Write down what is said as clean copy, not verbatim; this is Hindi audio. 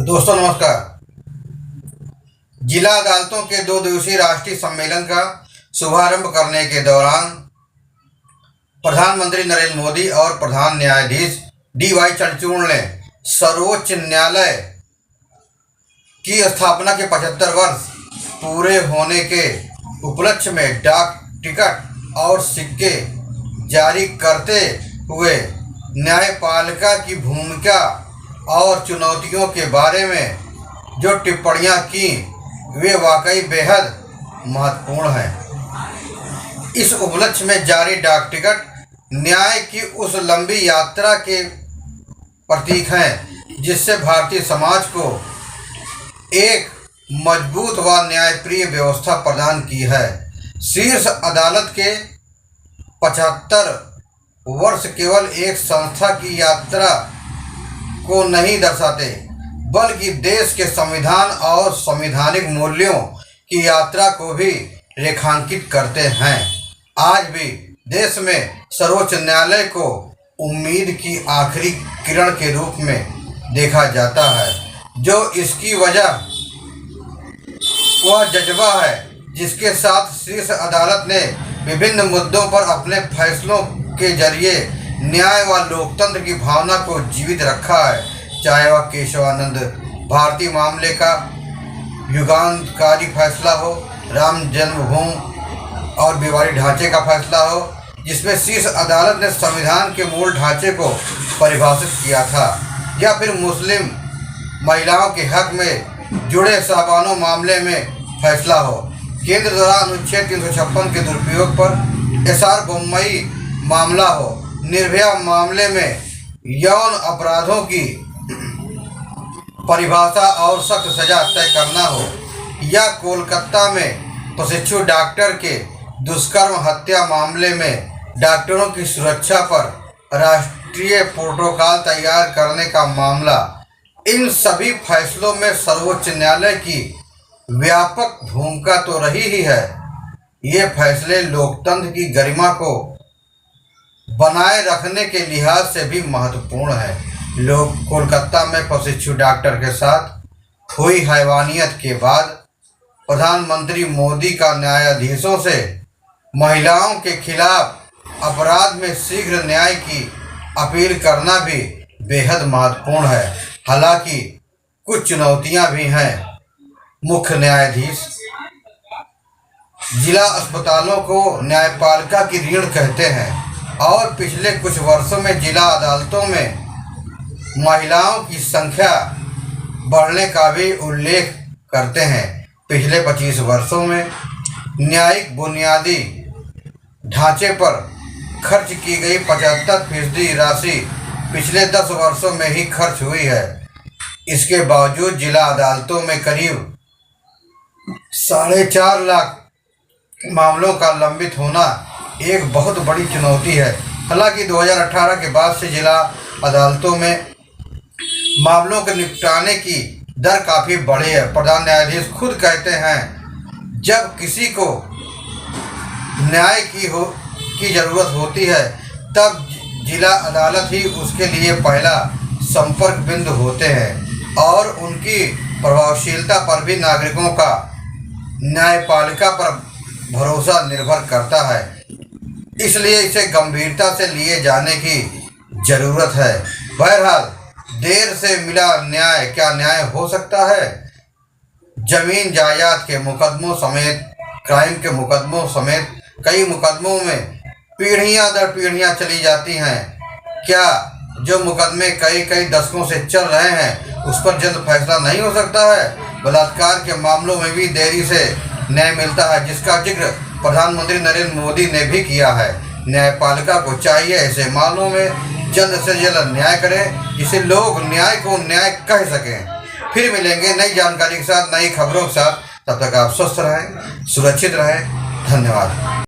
दोस्तों नमस्कार। जिला अदालतों के 2 दिवसीय राष्ट्रीय सम्मेलन का शुभारंभ करने के दौरान प्रधानमंत्री नरेंद्र मोदी और प्रधान न्यायाधीश DY चंद्रचूड़ ने सर्वोच्च न्यायालय की स्थापना के 75 वर्ष पूरे होने के उपलक्ष्य में डाक टिकट और सिक्के जारी करते हुए न्यायपालिका की भूमिका और चुनौतियों के बारे में जो टिप्पणियां की वे वाकई बेहद महत्वपूर्ण हैं। इस उपलक्ष्य में जारी डाक टिकट न्याय की उस लंबी यात्रा के प्रतीक हैं जिससे भारतीय समाज को एक मजबूत व न्यायप्रिय व्यवस्था प्रदान की है। शीर्ष अदालत के 75 वर्ष केवल एक संस्था की यात्रा को नहीं दर्शाते बल्कि देश के संविधान और संवैधानिक मूल्यों की यात्रा को भी रेखांकित करते हैं। आज भी देश में सर्वोच्च न्यायालय को उम्मीद की आखिरी किरण के रूप में देखा जाता है, जो इसकी वजह वह जज्बा है जिसके साथ शीर्ष अदालत ने विभिन्न मुद्दों पर अपने फैसलों के जरिए न्याय व लोकतंत्र की भावना को जीवित रखा है। चाहे वह केशवानंद भारती मामले का युगांतकारी फैसला हो, राम जन्मभूमि और विवादी ढांचे का फैसला हो जिसमें शीर्ष अदालत ने संविधान के मूल ढांचे को परिभाषित किया था, या फिर मुस्लिम महिलाओं के हक में जुड़े साबानो मामले में फैसला हो, केंद्र द्वारा अनुच्छेद 356 के दुरुपयोग पर SR बोम्मई मामला हो, निर्भया मामले में यौन अपराधों की परिभाषा और सख्त सजा तय करना हो, या कोलकाता में प्रशिक्षु डॉक्टर के दुष्कर्म हत्या मामले में डॉक्टरों की सुरक्षा पर राष्ट्रीय प्रोटोकॉल तैयार करने का मामला। इन सभी फैसलों में सर्वोच्च न्यायालय की व्यापक भूमिका तो रही ही है। ये फैसले लोकतंत्र की गरिमा को बनाए रखने के लिहाज से भी महत्वपूर्ण है। लोग कोलकाता में प्रशिक्षु डॉक्टर के साथ हुई हैवानियत के बाद प्रधानमंत्री मोदी का न्यायाधीशों से महिलाओं के खिलाफ अपराध में शीघ्र न्याय की अपील करना भी बेहद महत्वपूर्ण है। हालांकि कुछ चुनौतियां भी हैं। मुख्य न्यायाधीश जिला अस्पतालों को न्यायपालिका की रीढ़ कहते हैं और पिछले कुछ वर्षों में जिला अदालतों में महिलाओं की संख्या बढ़ने का भी उल्लेख करते हैं। पिछले 25 वर्षों में न्यायिक बुनियादी ढांचे पर खर्च की गई 75% राशि पिछले 10 वर्षों में ही खर्च हुई है। इसके बावजूद जिला अदालतों में करीब 4.5 लाख मामलों का लंबित होना एक बहुत बड़ी चुनौती है। हालांकि 2018 के बाद से जिला अदालतों में मामलों के निपटाने की दर काफ़ी बढ़ी है। प्रधान न्यायाधीश खुद कहते हैं, जब किसी को न्याय की ज़रूरत होती है तब जिला अदालत ही उसके लिए पहला संपर्क बिंदु होते हैं और उनकी प्रभावशीलता पर भी नागरिकों का न्यायपालिका पर भरोसा निर्भर करता है। इसलिए इसे गंभीरता से लिए जाने की ज़रूरत है। बहरहाल, देर से मिला न्याय क्या न्याय हो सकता है? जमीन जायदाद के मुकदमों समेत, क्राइम के मुकदमों समेत कई मुकदमों में पीढ़ियां दर पीढ़ियां चली जाती हैं। क्या जो मुकदमे कई दशकों से चल रहे हैं उस पर जल्द फैसला नहीं हो सकता है? बलात्कार के मामलों में भी देरी से न्याय मिलता है, जिसका जिक्र प्रधानमंत्री नरेंद्र मोदी ने भी किया है। न्यायपालिका को चाहिए ऐसे मामलों में जल्द से जल्द न्याय करें जिससे लोग न्याय को न्याय कह सकें। फिर मिलेंगे नई जानकारी के साथ, नई खबरों के साथ। तब तक आप स्वस्थ रहें, सुरक्षित रहें। धन्यवाद।